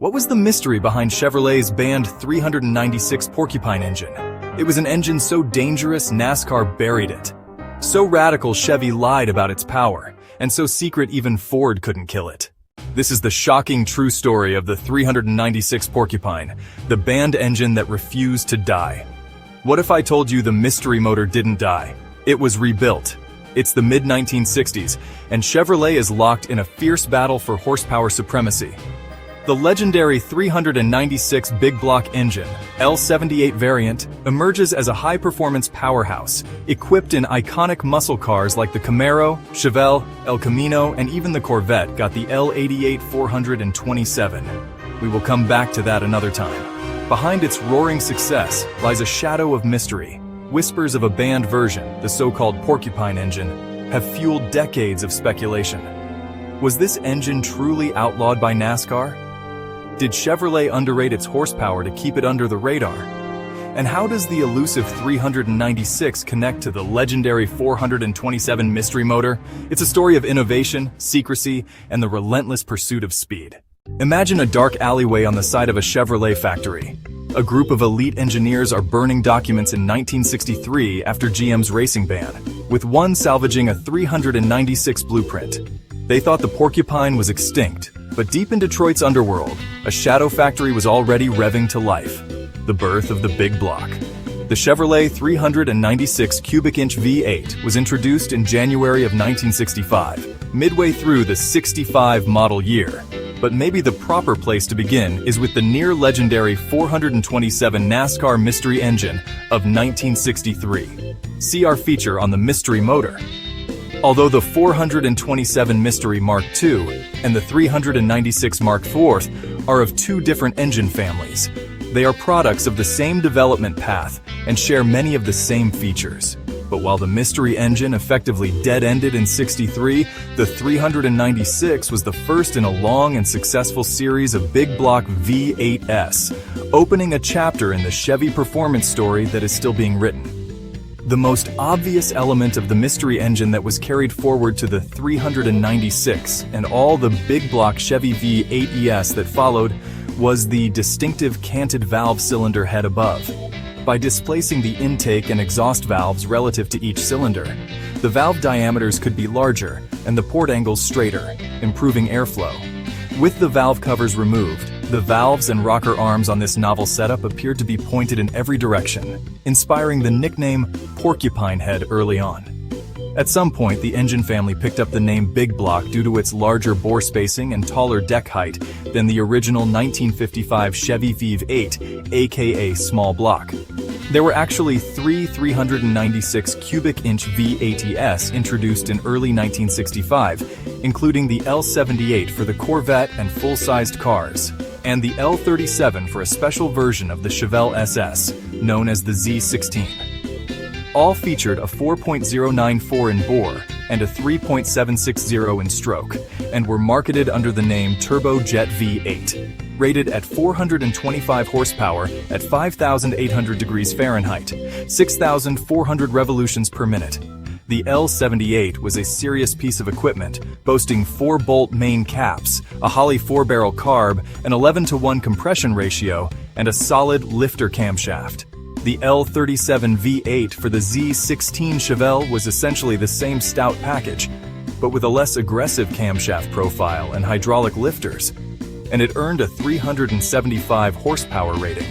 What was the mystery behind Chevrolet's banned 396 Porcupine engine? It was an engine so dangerous NASCAR buried it. So radical Chevy lied about its power, and so secret even Ford couldn't kill it. This is the shocking true story of the 396 Porcupine, the banned engine that refused to die. What if I told you the mystery motor didn't die? It was rebuilt. It's the mid-1960s, and Chevrolet is locked in a fierce battle for horsepower supremacy. The legendary 396 big block engine, L78 variant, emerges as a high-performance powerhouse, equipped in iconic muscle cars like the Camaro, Chevelle, El Camino, and even the Corvette got the L88 427. We will come back to that another time. Behind its roaring success lies a shadow of mystery. Whispers of a banned version, the so-called Porcupine engine, have fueled decades of speculation. Was this engine truly outlawed by NASCAR? Did Chevrolet underrate its horsepower to keep it under the radar? And how does the elusive 396 connect to the legendary 427 mystery motor? It's a story of innovation, secrecy, and the relentless pursuit of speed. Imagine a dark alleyway on the side of a Chevrolet factory. A group of elite engineers are burning documents in 1963 after GM's racing ban, with one salvaging a 396 blueprint. They thought the Porcupine was extinct, but deep in Detroit's underworld, a shadow factory was already revving to life. The birth of the big block. The Chevrolet 396 cubic inch V8 was introduced in January of 1965, midway through the 65 model year. But maybe the proper place to begin is with the near-legendary 427 NASCAR mystery engine of 1963. See our feature on the mystery motor. Although the 427 Mystery Mark II and the 396 Mark IV are of two different engine families, they are products of the same development path and share many of the same features. But while the mystery engine effectively dead-ended in '63, the 396 was the first in a long and successful series of big block V8s, opening a chapter in the Chevy performance story that is still being written. The most obvious element of the mystery engine that was carried forward to the 396 and all the big block Chevy V8ES that followed was the distinctive canted valve cylinder head above. By displacing the intake and exhaust valves relative to each cylinder, the valve diameters could be larger and the port angles straighter, improving airflow. With the valve covers removed, the valves and rocker arms on this novel setup appeared to be pointed in every direction, inspiring the nickname Porcupine Head early on. At some point, the engine family picked up the name Big Block due to its larger bore spacing and taller deck height than the original 1955 Chevy V8, aka Small Block. There were actually three 396 cubic inch V8s introduced in early 1965, including the L78 for the Corvette and full-sized cars, and the L37 for a special version of the Chevelle SS, known as the Z16. All featured a 4.094 in bore and a 3.760 in stroke, and were marketed under the name Turbo Jet V8. Rated at 425 horsepower at 5,800 degrees Fahrenheit, 6,400 revolutions per minute. The L78 was a serious piece of equipment, boasting 4-bolt main caps, a Holley 4-barrel carb, an 11:1 compression ratio, and a solid lifter camshaft. The L37 V8 for the Z16 Chevelle was essentially the same stout package, but with a less aggressive camshaft profile and hydraulic lifters, and it earned a 375 horsepower rating.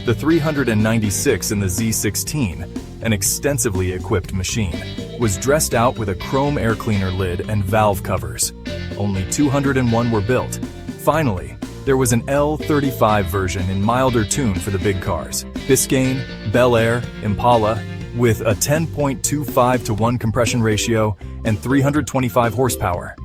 The 396 in the Z16, an extensively equipped machine, was dressed out with a chrome air cleaner lid and valve covers. Only 201 were built. Finally, there was an L35 version in milder tune for the big cars, Biscayne, Bel Air, Impala, with a 10.25:1 compression ratio and 325 horsepower.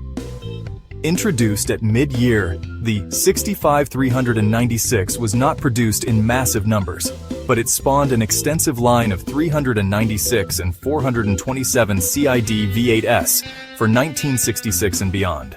Introduced at mid-year, the 65 396 was not produced in massive numbers, but it spawned an extensive line of 396 and 427 CID V8s for 1966 and beyond.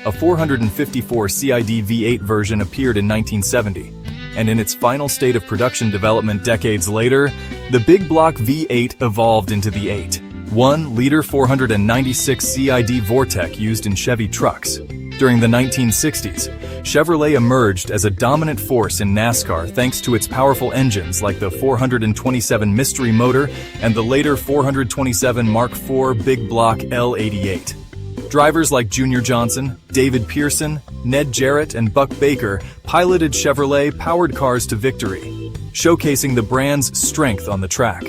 A 454 CID V8 version appeared in 1970, and in its final state of production development decades later, the big block V8 evolved into the 8. 1-liter 496 CID Vortec used in Chevy trucks. During the 1960s, Chevrolet emerged as a dominant force in NASCAR thanks to its powerful engines like the 427 Mystery motor and the later 427 Mark IV Big Block L88. Drivers like Junior Johnson, David Pearson, Ned Jarrett, and Buck Baker piloted Chevrolet-powered cars to victory, showcasing the brand's strength on the track.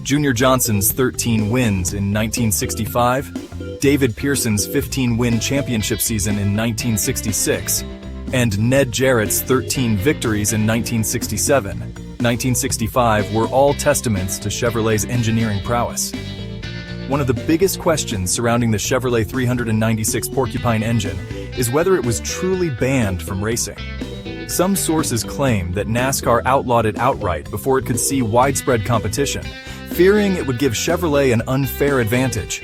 Junior Johnson's 13 wins in 1965, David Pearson's 15-win championship season in 1966, and Ned Jarrett's 13 victories in 1967, 1965 were all testaments to Chevrolet's engineering prowess. One of the biggest questions surrounding the Chevrolet 396 Porcupine engine is whether it was truly banned from racing. Some sources claim that NASCAR outlawed it outright before it could see widespread competition, fearing it would give Chevrolet an unfair advantage.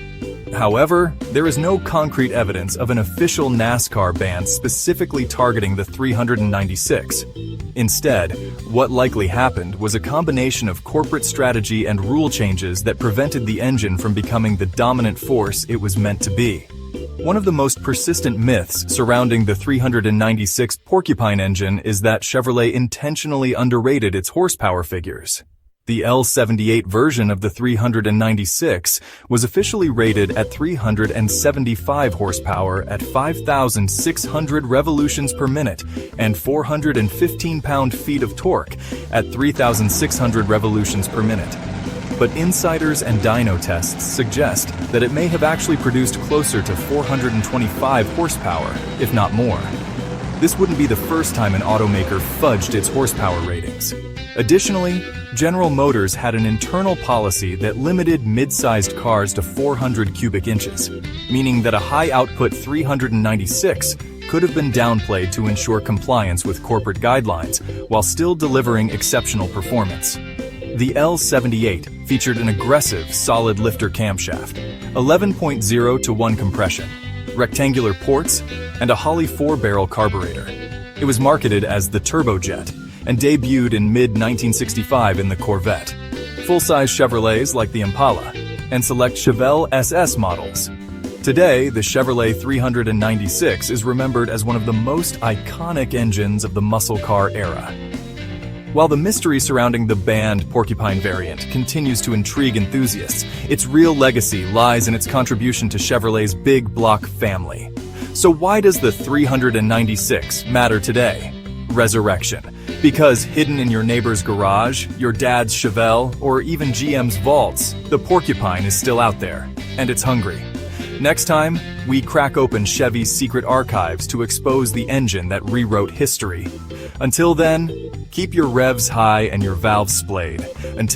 However, there is no concrete evidence of an official NASCAR ban specifically targeting the 396. Instead, what likely happened was a combination of corporate strategy and rule changes that prevented the engine from becoming the dominant force it was meant to be. One of the most persistent myths surrounding the 396 Porcupine engine is that Chevrolet intentionally underrated its horsepower figures. The L78 version of the 396 was officially rated at 375 horsepower at 5,600 revolutions per minute and 415 pound-feet of torque at 3,600 revolutions per minute. But insiders and dyno tests suggest that it may have actually produced closer to 425 horsepower, if not more. This wouldn't be the first time an automaker fudged its horsepower ratings. Additionally, General Motors had an internal policy that limited mid-sized cars to 400 cubic inches, meaning that a high-output 396 could have been downplayed to ensure compliance with corporate guidelines while still delivering exceptional performance. The L78 featured an aggressive solid lifter camshaft, 11.0-to-1 compression, rectangular ports, and a Holley 4-barrel carburetor. It was marketed as the Turbojet and debuted in mid-1965 in the Corvette, full-size Chevrolets like the Impala, and select Chevelle SS models. Today, the Chevrolet 396 is remembered as one of the most iconic engines of the muscle car era. While the mystery surrounding the banned Porcupine variant continues to intrigue enthusiasts, its real legacy lies in its contribution to Chevrolet's big block family. So why does the 396 matter today? Resurrection. Because hidden in your neighbor's garage, your dad's Chevelle, or even GM's vaults, the Porcupine is still out there, and it's hungry. Next time, we crack open Chevy's secret archives to expose the engine that rewrote history. Until then, keep your revs high and your valves splayed. Until